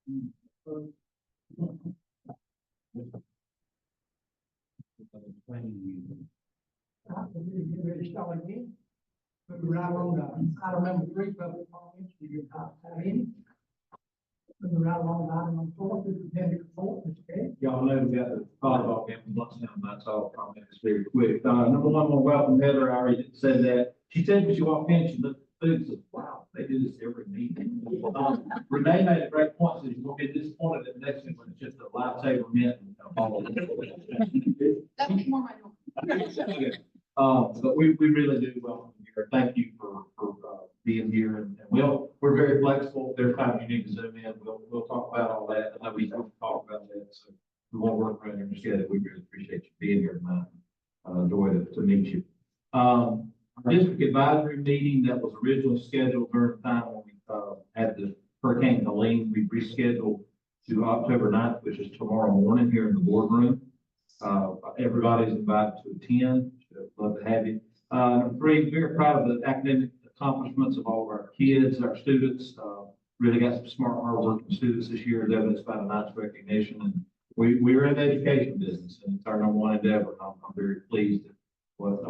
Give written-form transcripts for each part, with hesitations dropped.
Get ready to start again. Put it right on, item number 3, public comments, do your top any. Put it right along item number 4, superintendent report, Mr. Perry. Y'all know we got the volleyball game in Bluntstown, that's all comments very quick. Number one, I want to welcome Heather. I already said that. She said when she walked in, she looked at food and said, wow, they do this every meeting. Renee made a great point, said you're going to be disappointed at the next one when it's just a lifesaver mint. That was more my normal. But we really do welcome you here. Thank you for being here, and we're very flexible. There's times you need to zoom in. We'll talk about all that. I know we don't talk about that, so we won't work around here together. We really appreciate you being here tonight. Joy to meet you. Our district advisory meeting that was originally scheduled during the time when we had the Hurricane Helene, we rescheduled to October 9th, which is tomorrow morning here in the boardroom. Everybody's invited to attend. Love to have you. Number 3, very proud of the academic accomplishments of all of our kids, our students. Really got some smart, hardworking students this year, as evidenced by the nice recognition. And we're in the education business, and it's our number one endeavor. I'm very pleased at what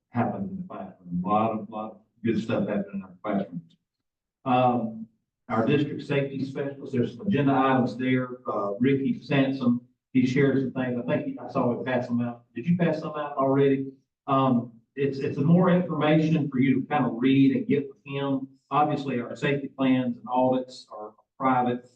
happened in the classroom. A lot of good stuff happened in our classrooms. Our district safety specialist, there's some agenda items there. Ricky Sansom, he shared some things. I think I saw him pass them out. Did you pass some out already? It's more information for you to kind of read and get with him. Obviously, our safety plans and audits are private.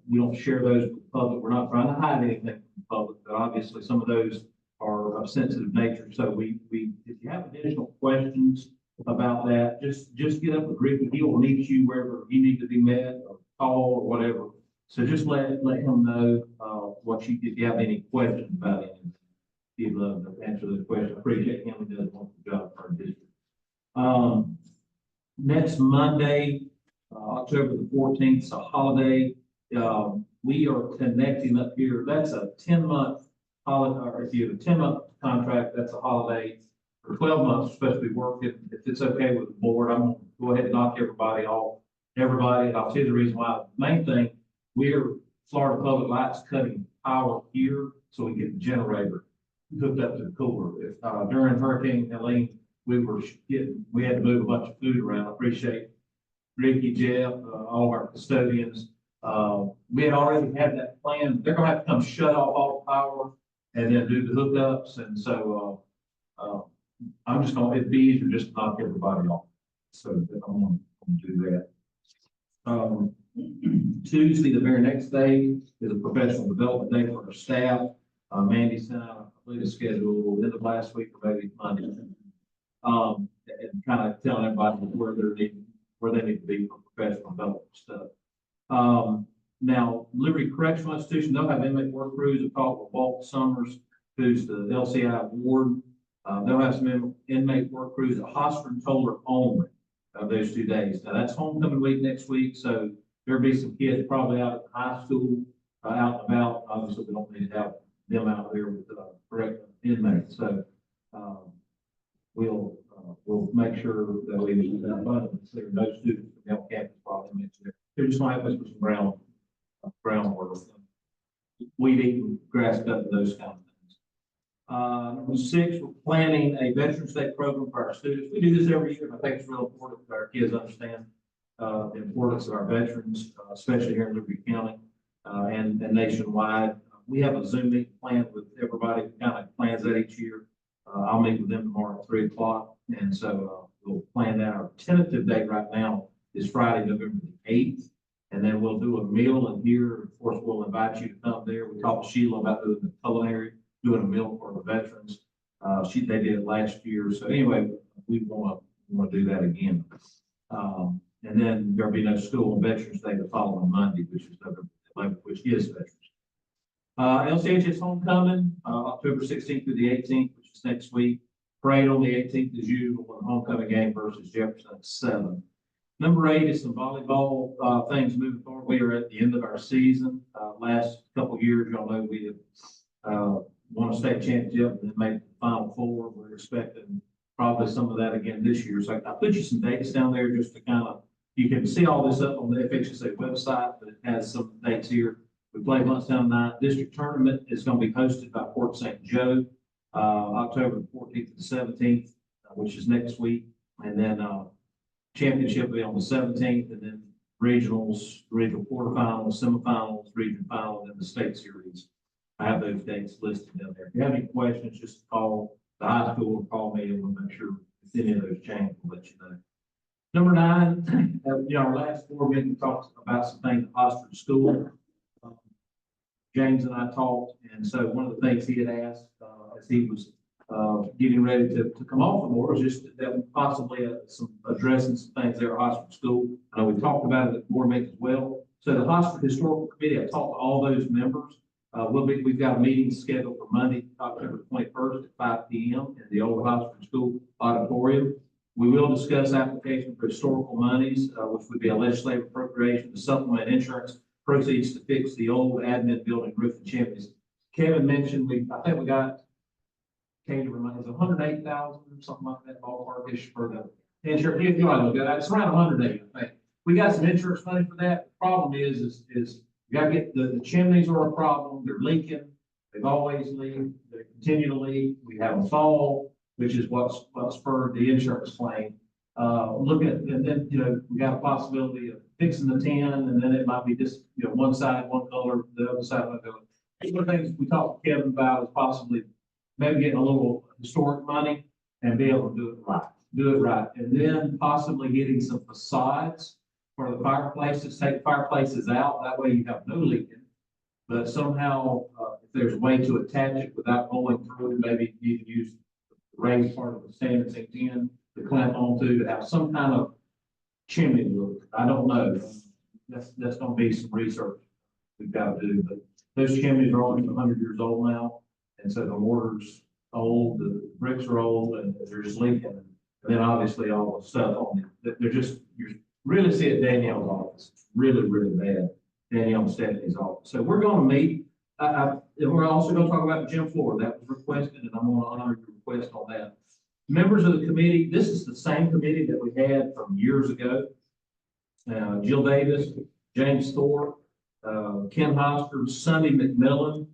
We don't share those with the public. We're not trying to hide anything from the public, but obviously some of those are of sensitive nature. So if you have additional questions about that, just get up with Ricky. He will meet you wherever you need to be met or call or whatever. So just let him know if you have any questions about it. He'd love to answer those questions. I appreciate him. He does a wonderful job for our district. Next Monday, October the 14th, is a holiday. We are connecting up here. That's a 10-month holiday, or if you have a 10-month contract, that's a holiday. For 12 months, we're supposed to be working. If it's okay with the board, I'm going to go ahead and knock everybody off. And I'll see the reason why. The main thing, we're Florida Public Lights cutting power here so we get the generator hooked up to the cooler. During Hurricane Helene, we had to move a bunch of food around. I appreciate Ricky, Jeff, all of our custodians. We had already had that plan. They're gonna have to come shut off all the power and then do the hookups. And so, it'd be easier just to knock everybody off. So I'm gonna do that. Tuesday, the very next day, is a professional development day for our staff. Mandy sent out, I believe, a schedule end of last week or maybe Monday. And kind of telling everybody where they need to be for professional development stuff. Now, Liberty Correctional Institution, they'll have inmate work crews. I've talked with Walt Summers, who's the LCI ward. They'll have some inmate work crews at Hosford and Toller only those 2 days. Now, that's homecoming week next week, so there'll be some kids probably out at the high school, out and about. Obviously, we don't need to have them out there with correct inmates. So we'll make sure that we have that abundance. There are no students from the campus while inmates there. They're just going to help us with some groundwork, weed eating, grass cutting, those kind of things. Number 6, we're planning a Veterans Day program for our students. We do this every year, and I think it's real important that our kids understand the importance of our veterans, especially here in Liberty County and nationwide. We have a Zoom meeting planned with everybody who kind of plans that each year. I'll meet with them tomorrow at 3 o'clock. And so we'll plan that. Our tentative date right now is Friday, November the 8th. And then we'll do a meal in here. Of course, we'll invite you to come there. We talked to Sheila about doing the culinary, doing a meal for the veterans. They did it last year. So anyway, we want to do that again. And then there'll be no school on Veterans Day the following Monday, which is November 11th, which is Veterans. LCHS homecoming, October 16th through the 18th, which is next week. Parade on the 18th as usual, and homecoming game versus Jefferson at 7. Number 8 is some volleyball things moving forward. We are at the end of our season. Last couple of years, y'all know we have won a state championship and then made the Final Four. We're expecting probably some of that again this year. So I put you some dates down there just to kind of You can see all this up on the FHSA website, but it has some dates here. We play Munstown Night District Tournament. It's going to be hosted by Port St. Joe, October 14th to the 17th, which is next week. And then, championship will be on the 17th, and then regionals, regional quarterfinals, semifinals, region final, and the state series. I have those dates listed down there. If you have any questions, just call the high school or call me, and we'll make sure if any of those change, we'll let you know. Number 9, our last board meeting, we talked about some things at Oxford School. James and I talked, and so one of the things he had asked, as he was getting ready to come off the board, was just that possibly addressing some things there at Oxford School. I know we talked about it at the board meeting as well. So the Oxford Historical Committee, I talked to all those members. We've got a meeting scheduled for Monday, October 21st at 5 p.m. in the old Oxford School auditorium. We will discuss application for historical monies, which would be a legislative appropriation to supplement insurance proceeds to fix the old admin building roof and chimneys. Kevin mentioned, I think we got, came to remind us, 108,000 or something like that ballpark-ish for the insurance. You know, it's around 108, I think. We got some insurance money for that. The problem is we gotta get, the chimneys are a problem. They're leaking. They've always leaked. They continue to leak. We have a fall, which is what spurred the insurance claim. And then, we got a possibility of fixing the tin, and then it might be just, one side, one color, the other side, one color. One of the things we talked to Kevin about is possibly maybe getting a little historic money and be able to do it right. And then possibly getting some facades for the fireplaces, take the fireplaces out. That way you have no leaking. But somehow, if there's a way to attach it without going through, maybe you can use the raised part of the standard zinc tin to clamp onto to have some kind of chimney look. I don't know. That's going to be some research we've got to do. But those chimneys are almost 100 years old now, and so the mortar's old, the bricks are old, and they're just leaking. And then obviously all the stuff on it. They're just, you really see it at Danielle's office. It's really, really bad. Danielle and Stephanie's office. So we're going to meet. And we're also going to talk about the gym floor. That was requested, and I'm going to honor your request on that. Members of the committee, this is the same committee that we had from years ago. Jill Davis, James Thorpe, Ken Hosker, Sunday McMillan.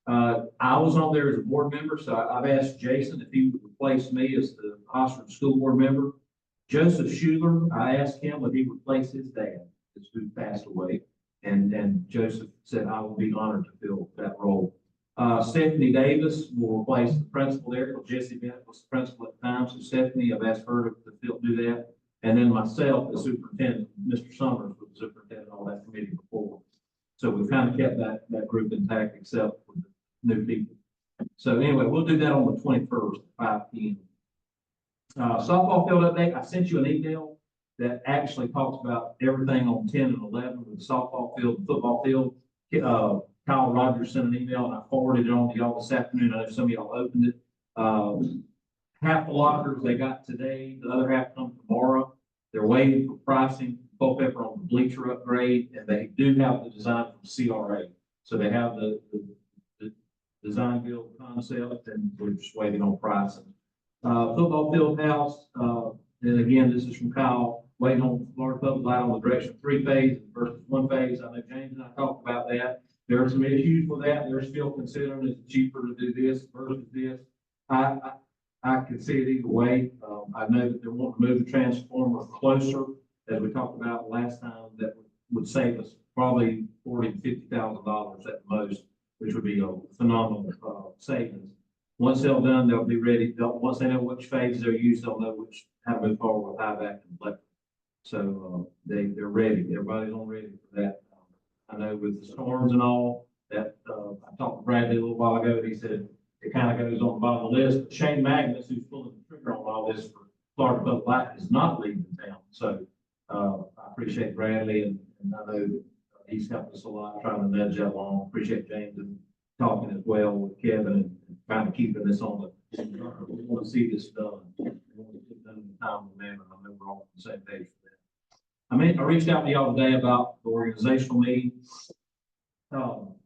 I was on there as a board member, so I've asked Jason if he would replace me as the Oxford School Board member. Joseph Schuler, I asked him would he replace his dad, who passed away. And Joseph said, I will be honored to fill that role. Stephanie Davis will replace the principal there, because Jesse Bennett was the principal at the time. So Stephanie, I've asked her to do that. And then myself, the superintendent, Mr. Summers was the superintendent on that committee before. So we've kind of kept that group intact except for the new people. So anyway, we'll do that on the 21st at 5 p.m. Softball field update. I sent you an email that actually talks about everything on 10 and 11 with the softball field and football field. Kyle Rogers sent an email, and I forwarded it on to y'all this afternoon. I know some of y'all opened it. Half the lockers they got today, the other half come tomorrow. They're waiting for pricing, Culpeper on the bleacher upgrade, and they do have the design from CRA. So they have the design build concept, and we're just waiting on pricing. Football field house, and again, this is from Kyle, waiting on Florida Public Light on the direction 3 phase versus 1 phase. I know James and I talked about that. There are some issues with that. They're still considering it's cheaper to do this versus this. I can see it either way. I know that they're wanting to move the transformer closer, as we talked about last time. That would save us probably $40,000 to $50,000 at the most, which would be a phenomenal savings. Once they're done, they'll be ready. Once they know which phase they'll use, they'll know how to move forward with high vacuum electric. So they're ready. Everybody's on ready for that. I know with the storms and all that, I talked to Bradley a little while ago, and he said it kind of goes on the bottom of the list. But Shane Magnus, who's pulling the trigger on all this for Florida Public Light, is not leaving town. So I appreciate Bradley, and I know he's helped us a lot trying to nudge that along. Appreciate James and talking as well with Kevin and kind of keeping this on the. We want to see this done. We want to get it done in a timely manner. I know we're all on the same page for that. I reached out to y'all today about the organizational meeting.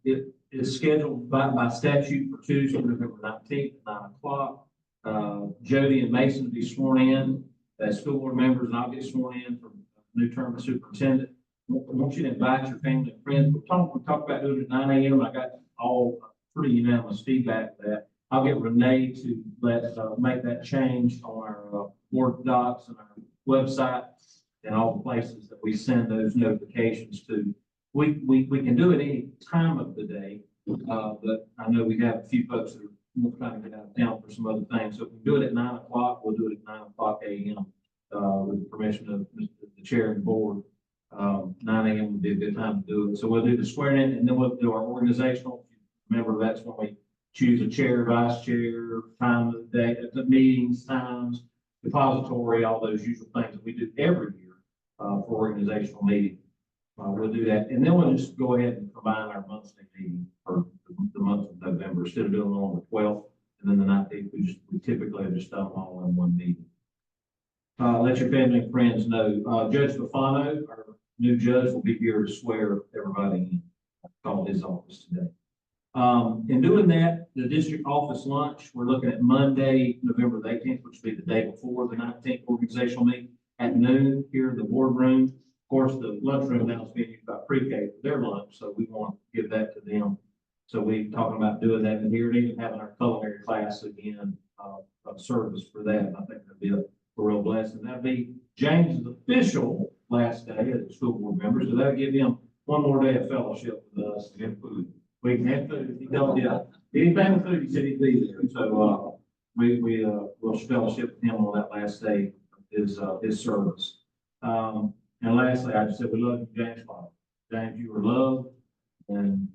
It is scheduled by statute for Tuesday, November 19th at 9 o'clock. Jody and Mason will be sworn in as school board members, and I'll get sworn in from new term of superintendent. I want you to invite your family and friends. We talked about doing it at 9 a.m. I got all pretty unanimous feedback for that. I'll get Renee to make that change on our board docs and our website and all the places that we send those notifications to. We can do it any time of the day, but I know we have a few folks that are trying to get out of town for some other things. So if we do it at 9 o'clock, we'll do it at 9 o'clock a.m. With the permission of the chair of the board. 9 a.m. would be a good time to do it. So we'll do the swearing in, and then we'll do our organizational. Remember, that's when we choose a chair, vice chair, time of the day, the meetings, times, depository, all those usual things that we do every year for organizational meeting. We'll do that, and then we'll just go ahead and combine our monthly meeting for the month of November. Instead of doing it on the 12th and then the 19th, we typically have just done them all in one meeting. Let your family and friends know. Judge Bufano, our new judge, will be here to swear everybody in. I called his office today. In doing that, the district office lunch, we're looking at Monday, November the 18th, which will be the day before the 19th organizational meeting at noon here in the boardroom. Of course, the lunchroom now is being used by pre-K for their lunch, so we want to give that to them. So we're talking about doing that in here and even having our culinary class again, a service for that. I think that'd be a real blessing. That'd be James's official last day as a school board member, so that'll give him one more day of fellowship with us and food. We can have food. He don't, yeah, anything with food, he said he'd be there. So, we'll fellowship with him on that last day of his service. And lastly, I just said, we love you, James Father. James, you are loved, and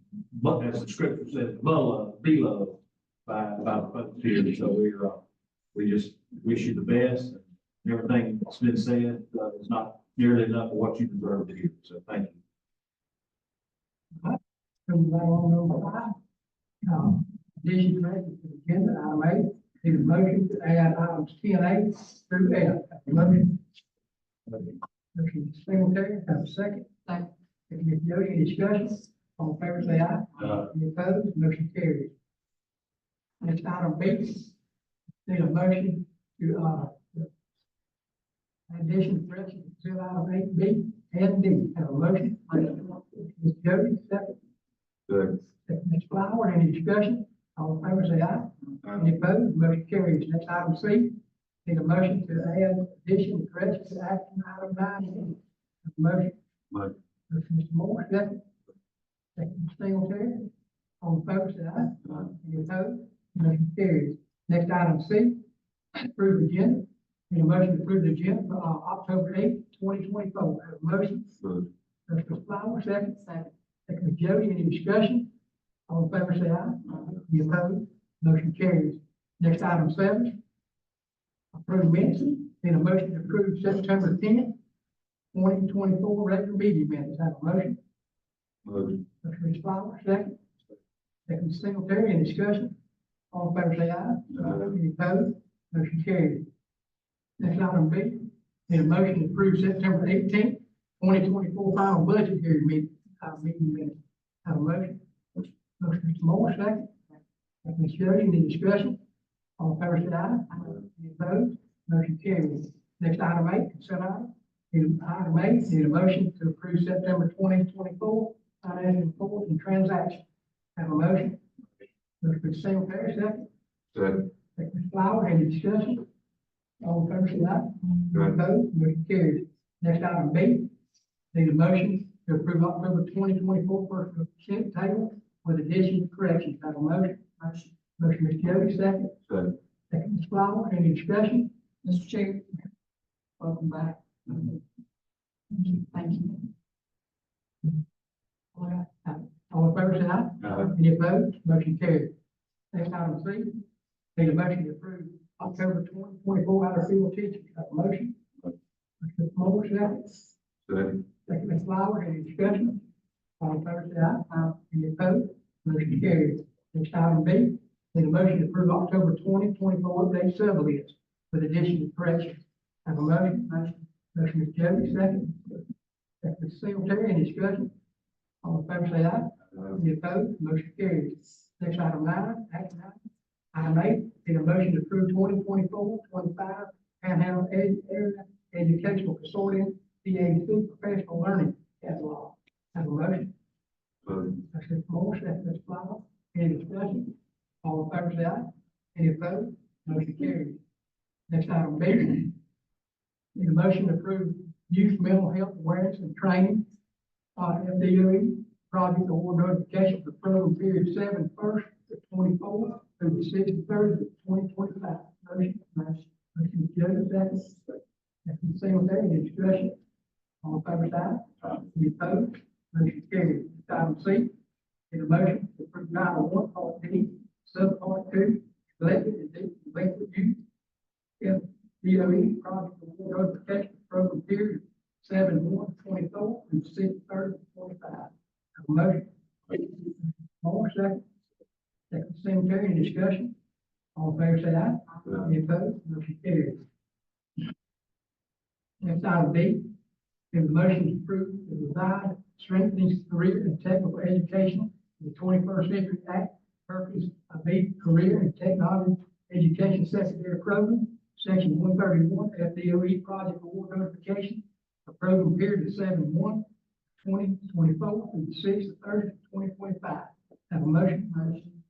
as the scripture says, be loved by the folks here. So we just wish you the best. And everything that's been said is not nearly enough of what you deserve to hear. So thank you. Everybody on number 5. Addition corrected to the agenda, item 8. Need a motion to add items 10A through F. Motion. Motion Singletary, have a second. Second. Ms. Jody, any discussion? All in favor, say aye. Any opposed? Motion carries. Next item B. Need a motion to, addition correction to item 8B and D. Have a motion. Ms. Jody, second. Good. Ms. Flower, any discussion? All in favor, say aye. Any opposed? Motion carries. Next item C. Need a motion to add addition and correction to action item 9. Motion. Motion. Motion, Mr. Moore, second. Second, Mr. Singletary. All in favor, say aye. Any opposed? Motion carries. Next item C. Approve agenda. Need a motion to approve the agenda for October 8th, 2024. Have a motion. Good. Mr. Flower, second. Second. Second, Ms. Jody, any discussion? All in favor, say aye. Any opposed? Motion carries. Next item 7. Approve minutes. Need a motion to approve September 10th, 2024 regular meeting minutes. Have a motion. Motion. Motion, Ms. Flower, second. Second, Ms. Singletary, any discussion? All in favor, say aye. Any opposed? Motion carries. Next item B. Need a motion to approve September 18th, 2024 final budget hearing meeting minutes. Have a motion. Motion, Mr. Moore, second. Second, Ms. Jody, any discussion? All in favor, say aye. Any opposed? Motion carries. Next item 8, consent item. Item 8, need a motion to approve September 2024 financial reports and transactions. Have a motion. Motion, Mr. Singletary, second. Second. Second, Ms. Flower, any discussion? All in favor, say aye. Good. Opposed? Motion carries. Next item B, need a motion to approve October 2024 personal consent table with additions and corrections. Have a motion. Motion. Motion, Ms. Jody, second. Second. Second, Ms. Flower, any discussion? Mr. Chair. Welcome back. Thank you. All in favor, say aye. Aye. Any opposed? Motion carries. Next item C, need a motion to approve October 2024 outer field teachers. Have a motion. Mr. Moore, second. Second. Second, Ms. Flower, any discussion? All in favor, say aye. Any opposed? Motion carries. Next item B, need a motion to approve October 2024 update sub-list with additions and corrections. Have a motion. Motion. Motion, Ms. Jody, second. Second, Ms. Singletary, any discussion? All in favor, say aye. Any opposed? Motion carries. Next item 9, action item. Item 8, need a motion to approve 2024-25 Panhandle Area Educational Consortium LCSB professional learning catalog. Have a motion. Motion. Mr. Moore, second, Mr. Flower. Any discussion? All in favor, say aye. Any opposed? Motion carries. Next item B. Need a motion to approve youth mental health awareness and training, FDOE project award notification for program period 7/1 to 24 through the 6/30 of 2025. Motion. Motion, Joe, second. Second, Singletary, any discussion? All in favor, say aye. Aye. Any opposed? Motion carries. Item C. Need a motion to approve Title 1, Part D, Subpart 2, collective and delinquent youth, FDOE project award notification for program period 7/1/24 through 6/30/25. Have a motion. Moore, second. Second, Cemetery, any discussion? All in favor, say aye. Aye. Any opposed? Motion carries. Next item D, is a motion to approve the revised strengthening career and technical education in the 21st Century Act, purpose of the career and technology education secondary program, section 131, FDOE project award notification, for program period of 7/1/2024 through the 6/30/2025. Have a motion.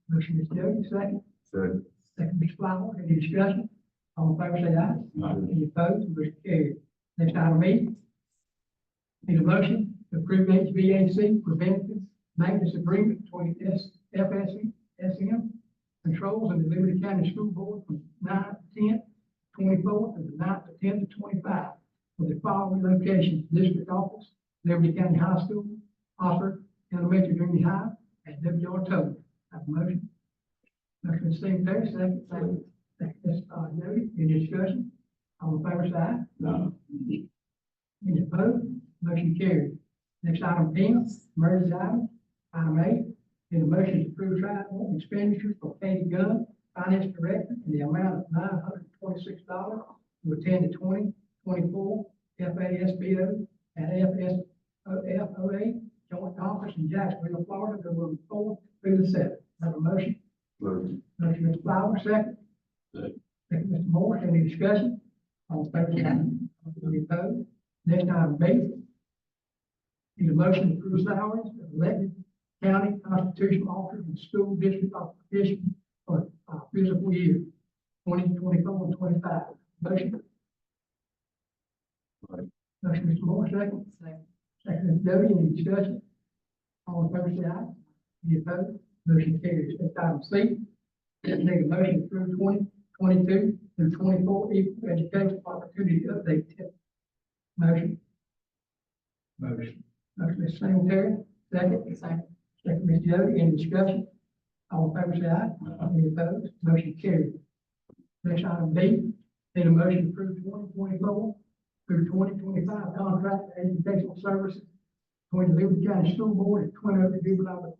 Motion, Ms. Jody, second. Second. Second, Ms. Flower, any discussion? All in favor, say aye. Aye. Any opposed? Motion carried. Next item E. Need a motion to approve HVAC preventative maintenance agreement between FSM Controls and the Liberty County School Board from 9/10/24 to the 9/10/25 for the following locations: District Office, Liberty County High School, Oxford Elementary Junior High, and W.R. Total. Have a motion. Motion, Ms. Singletary, second. Second, Ms. Jody, any discussion? All in favor, say aye. Aye. Any opposed? Motion carried. Next item 10, emergency item. Item A, need a motion to approve travel expenditures for Katie Gunn, Finance Director, in the amount of $926 to attend the 2024 FASBO and FOA Joint Conference in Jacksonville, Florida, November 4th through the 7th. Have a motion. Motion. Motion, Mr. Flower, second. Second. Second, Mr. Moore, any discussion? All in favor, say aye. Any opposed? Next item B. Need a motion to approve salaries of elected county constitutional officers and school district officials for fiscal year 2024 and 25. Motion. Motion. Motion, Mr. Moore, second. Second, Ms. Jody, any discussion? All in favor, say aye. Any opposed? Motion carries. Next item C. Need a motion to approve 2022 through 24 equal education opportunity update tip. Motion. Motion, Ms. Singletary, second. Second, Ms. Jody, any discussion? All in favor, say aye. Aye. Any opposed? Motion carried. Next item B, need a motion to approve 2024 through 2025 contract for educational services between the Liberty County School Board and Twin Oaks Juvenile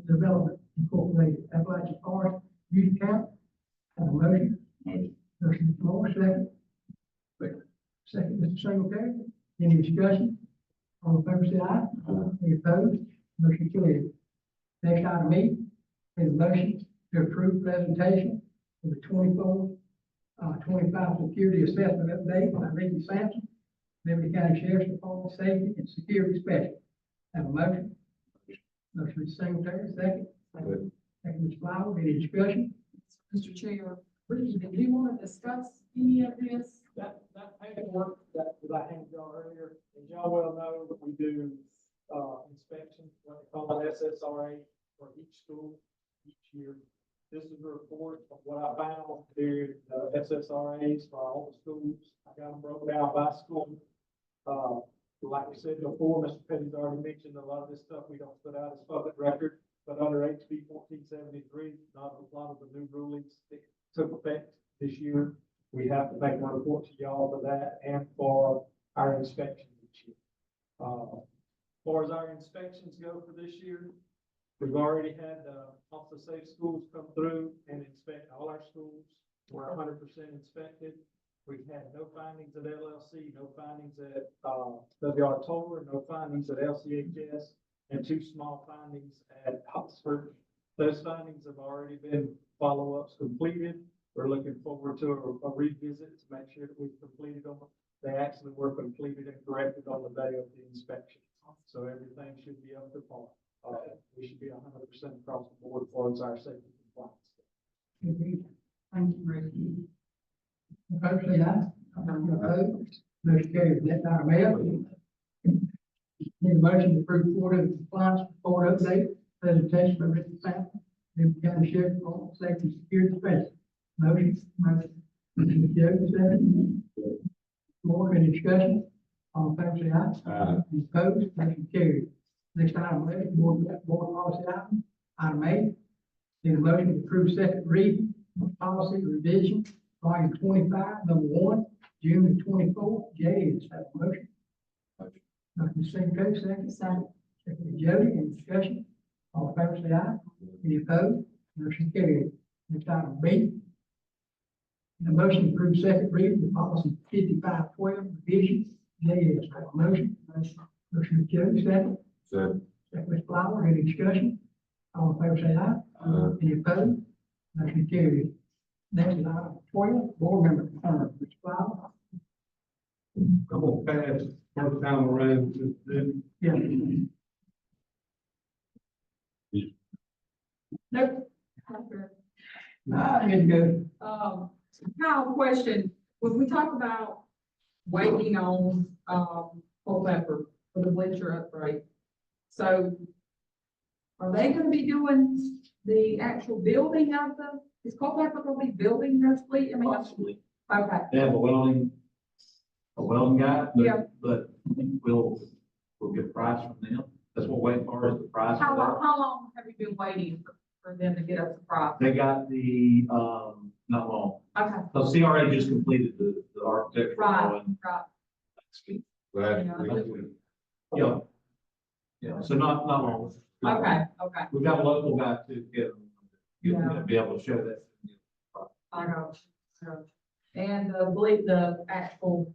Development Incorporated, Appalachian Forest Youth Camp. Have a motion. Motion. Motion, Mr. Moore, second. Second. Second, Mr. Singletary. Any discussion? All in favor, say aye. Aye. Any opposed? Motion carried. Next item E, is a motion to approve presentation for the 25 security assessment update by Ricky Sampson, Liberty County Sheriff's Department Safety and Security Specialist. Have a motion. Motion, Mr. Singletary, second. Second. Second, Ms. Flower, any discussion? Mr. Chair, Ricky, did you want to discuss any of this? That paperwork that I handed y'all earlier, as y'all well know, that we do, inspections, what they call an SSRA for each school each year. This is a report of what I found during the SSRAs for all the schools. I got them broken down by school. Like we said before, Mr. Petty's already mentioned a lot of this stuff we don't put out as public record, but under HB 1473, not a lot of the new rulings that took effect this year. We have to make a report to y'all for that and for our inspections each year. As far as our inspections go for this year, we've already had, also safe schools come through and inspect all our schools. We're 100% inspected. We've had no findings at LLC, no findings at, W.R. Toller, no findings at LCHS, and 2 small findings at Oxford. Those findings have already been follow-ups completed. We're looking forward to a revisit to make sure that we've completed them They actually were completed and corrected on the day of the inspection. So everything should be up to par. We should be 100% across the board as far as our safety compliance. Thank you, Ricky. Opposed, say aye. Opposed, motion carries. Next item L. Need a motion to approve Florida compliance report update, presentation by Mr. Sample, Newton County Sheriff Department Safety and Security Specialist. Motion. Mr. Joe, second. More, any discussion? All in favor, say aye. Any opposed, motion carries. Next item, board policy item, item A. Need a motion to approve second reading of policy revision, volume 25, number 1, June 24th. Jay, is that a motion? Motion Secretary, second. Secretary Jody, any discussion? All in favor, say aye. Any opposed? Motion carries. Next item B. Need a motion to approve second reading of policy 5512, revision. Jay, is that a motion? Motion Jody, second. Second. Second, Ms. Flower, any discussion? All in favor, say aye. Any opposed? Motion carries. Next is item 12, board member concerns. Ms. Flower? I'm gonna pass first time around, Yeah. Nope. Here you go. Kyle, question, when we talk about waiting on, Culpepper for the bleacher upgrade, so are they gonna be doing the actual building of the, is Culpepper gonna be building those fleet? I mean, Possibly. okay, They have a welding guy, Yeah. but we'll get a price from them. That's what we're waiting for is the price. how for that. long have you been waiting for them to get us the price? They got the, not long. Okay, So CRA just completed the architecture. Right. drawing right, last week. Yeah. Yeah, so not long. okay, okay, We've got a local guy to Yeah. be able to show that. I got you. And, believe the actual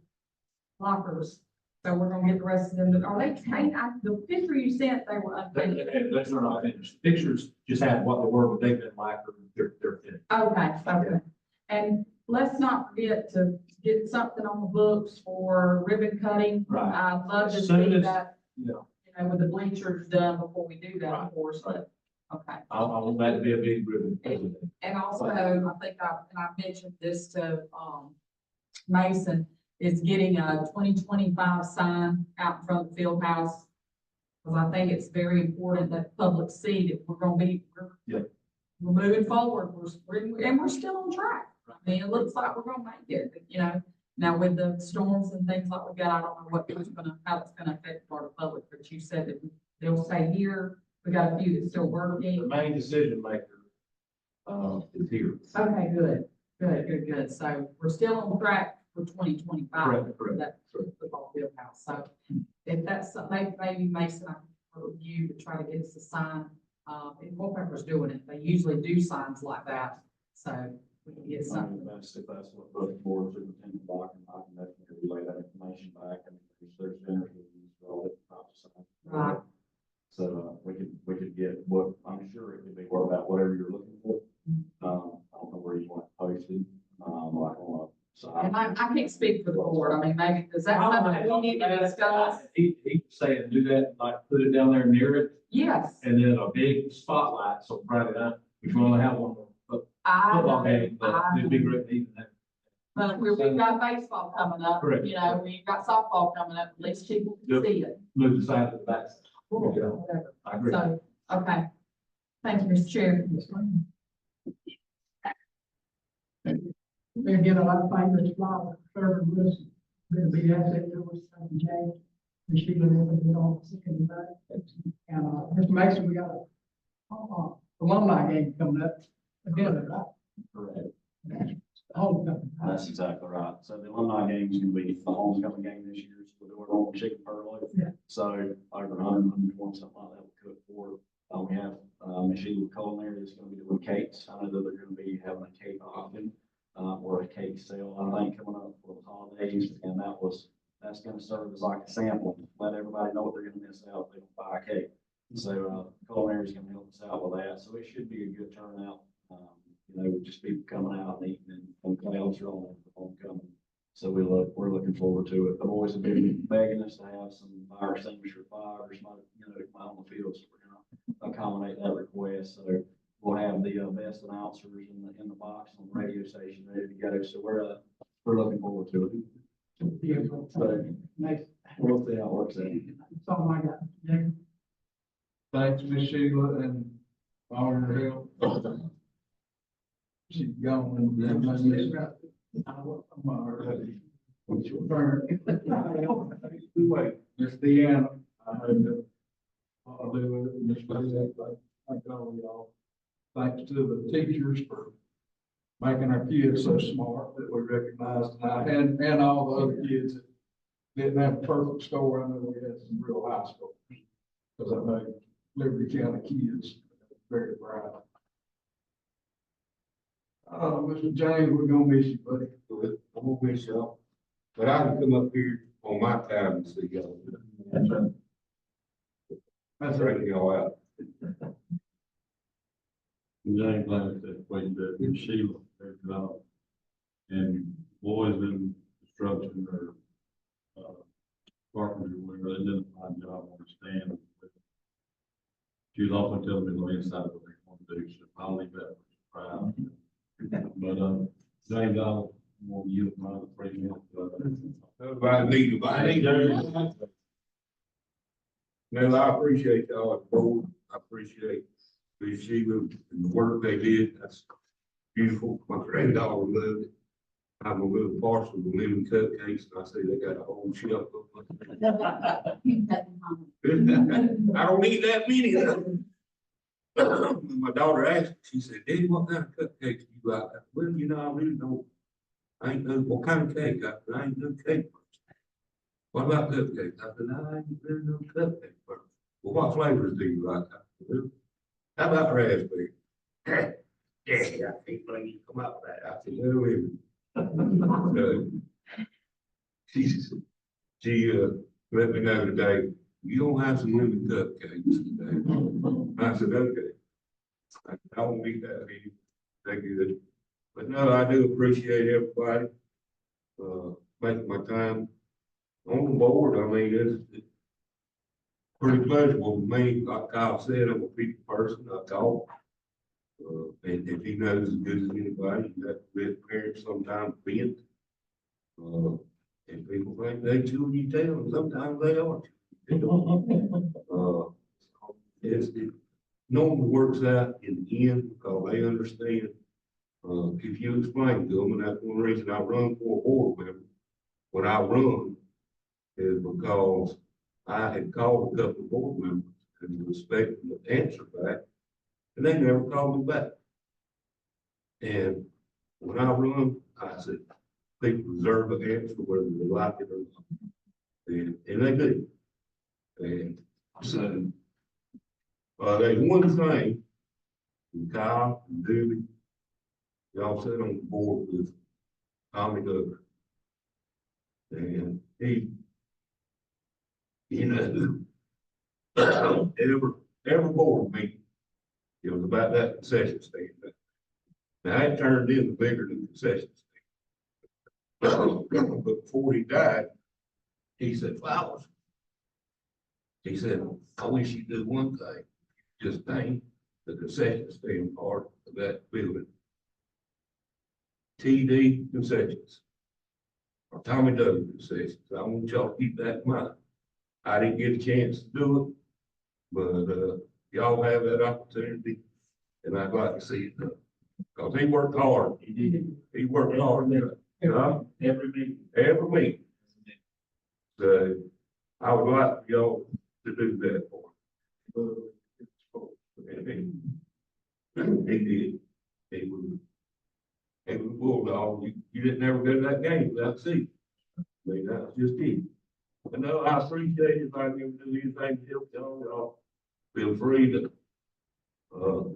lockers, so we're gonna get the rest of them, are they paint, the picture you sent, they were unpainted. Those are not finished. Pictures just have what they were, but they've been lacquered, they're finished. Okay, okay. And let's not forget to get something on the books for ribbon cutting. Right. I'd love to As soon see as- that, Yeah, with the bleachers done before we do that, Right, of course, but, okay. I want that to be a big ribbon. And also, I think I mentioned this to, Mason, is getting a 2025 sign out in front of the field house. Because I think it's very important that the public see that we're gonna be, Yeah. we're moving forward, and we're still on track. I mean, it looks like we're gonna make it, now with the storms and things like we got, I don't know how it's gonna affect our public, but you said that they'll stay here. We got a few that's still The working. main decision maker, is here. Okay, good. So we're still on track for 2025. Correct. That football field house. So if that's, maybe Mason, I can review to try to get us a sign. And Culpepper's doing it. They usually do signs like that. So we can get something. If that's what both boards superintendent Block and I can definitely relay that information back. I mean, there's vendors who use all the proper signs. Right. So, we could get what, I'm sure it could be more about whatever you're looking for. I don't know where you want it posted, like on a side. And I can't speak for the board. I mean, maybe, is that something we need to discuss? He saying do that, like put it down there near it, Yes. and then a big spotlight, so Friday night, if you want to have one, football game, but it'd be great to even have. But we've got baseball coming up, Correct. We've got softball coming up, at least people can see it. Move the side to the back. Yeah. Whatever. I agree. So, okay. Thank you, Mr. Chair. We're getting a lot of famous flowers, serving with us, been a big asset to us, thank you, James. And she been able to get on sick and back. And, Mr. Mason, we got a alumni game coming up, again, right? Correct. Homecoming. That's exactly right. So the alumni game is gonna be the homecoming game this year, so we're doing all chicken furlough. Yeah. So over 120, something like that, we cook for. We have, Miss Sheila Culinary that's gonna be doing cakes. I know that they're gonna be having a cake auction, or a cake sale, I think, coming up for the holidays. And that's gonna serve as like a sample, let everybody know what they're gonna miss out if they don't buy a cake. So, Culinary is gonna help us out with that. So it should be a good turnout. With just people coming out and eating and clouds are on homecoming. So we're looking forward to it. The boys have been begging us to have some fire extinguisher fires, on the field, so we're gonna accommodate that request. So we'll have the best announcers in the box on the radio station ready to go. So we're looking forward to it. Beautiful. So Nice. we'll see how it works out. That's all I got. Jay? Thanks, Miss Sheila, and all your help. She's gone. I'm already. What's your turn? Wait, Miss Deanna, I heard that. I'll do with it, Miss President, thank all y'all. Thanks to the teachers for making our kids so smart that we recognize tonight, and all the other kids that didn't have a perfect score. I know we had some real high scores, because I know Liberty County kids are very proud. Mr. James, we're gonna miss you, buddy. I'm gonna miss y'all, but I can come up here on my time and see y'all. That's right. That's right, y'all out. James, like that, waiting to Sheila, their job. And boys in construction or, carpentry, where they did a fine job on the stand. She was also telling me the inside what they want to do, so I'll leave that proud. But, James, I'll want you to mind the free help. Everybody need. Well, I appreciate y'all at the board. I appreciate the Sheila and the work they did. That's beautiful. My granddaughter loved it. I'm a little partial to living cupcakes, and I see they got a whole shelf of them. I don't need that many of them. My daughter asked me, she said, "Daddy, what kind of cupcakes do you like?" I said, "Well, you know, I really don't. I ain't know what kind of cake. I ain't no cake person. What about cupcakes?" I said, "I ain't really no cupcake person." "Well, what flavors do you like?" I said, "Well, how about raspberry?" "Yeah, I can't believe you come out with that." I said, "Well, wait a minute." She let me know today, "You don't have some lemon cupcakes today." I said, "Okay." I won't eat that many. They're good. But no, I do appreciate everybody, making my time on the board. I mean, it's pretty pleasurable to me. Like Kyle said, I'm a people person. I talk. And if he knows as good as anybody, you have to let parents sometimes vent. And people think they chewing you tail, and sometimes they are. It normally works out in the end because they understand. If you explain to them, and that's one reason I run for a board member. When I run is because I had called a couple of board members and was expecting the answer back, and they never called me back. And when I run, I said, people deserve an answer whether they like it or not. And they do. And so, there's one thing, and Kyle and Doobie, y'all sit on the board with Tommy Douglas. And he, you know, every board meeting, it was about that concession stand. Now, it turned into bigger than concession stand. But before he died, he said, "Flowers," he said, "I wish you'd do one thing, just paint the concession stand part of that building. TD concessions, or Tommy Douglas concessions. I want y'all to keep that in mind." I didn't get a chance to do it, but, y'all have that opportunity, and I'd like to see it done. Cause he worked hard. He did. He worked hard. Every meeting. Every week. So I would like for y'all to do that for him. And he did. He was a bulldog. You didn't ever go to that game without seeing. I mean, that was just it. But no, I appreciate it. If I can do anything to help y'all feel free to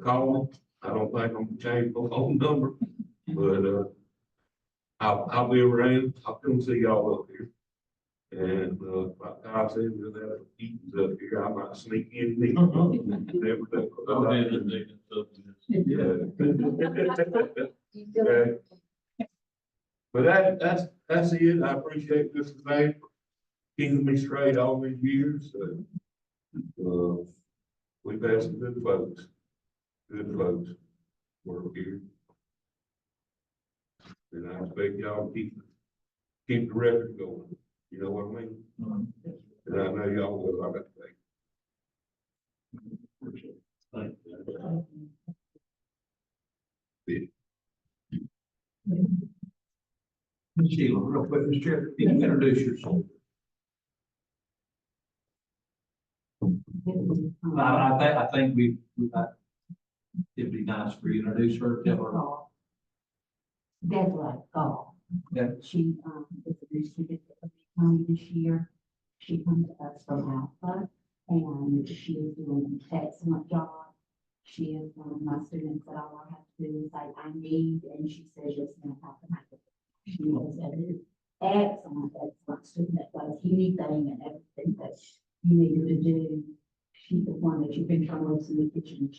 call me. I don't think I'm gonna change my phone number, but I'll be around. I'll come see y'all up here. And like I said, we'll have eatings up here. I might sneak in and eat. Never know. Yeah. Okay. But that's it. I appreciate Mr. Bank keeping me straight all these years. We've had some good folks work here. And I expect y'all to keep the record going. You know what I mean? And I know y'all will, I got to say. Thank you. Ms. Sheila, real quick, Mr. Chair, can you introduce yourself? I think it'd be nice for you to introduce her, tell her. Deborah Gall. Yeah. She, is a new student at the county this year. She comes to us from Alpha, and she is doing an excellent job. She is one of my students that all I have to do is say, I need, and she says, yes, ma'am, how can I do it? She is an excellent student that does anything and everything that you need her to do. She's the one that you've been trying to listen in the kitchen.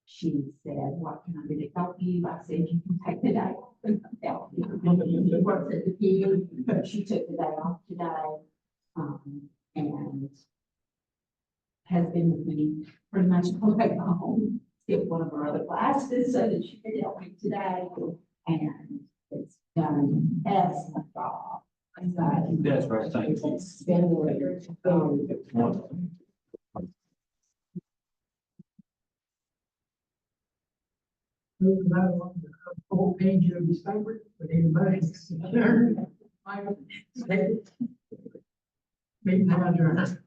She said, what can I do to help you? I said, you can take the day off and help you. She works at the field, but she took the day off today, and has been with me pretty much all the way home. Skipped one of her other classes so that she could help me today, and it's done an excellent job. That's right, thank you. It's been wonderful. Moving right along the whole page of this paper, we need a motion. Second. Meeting adjourned.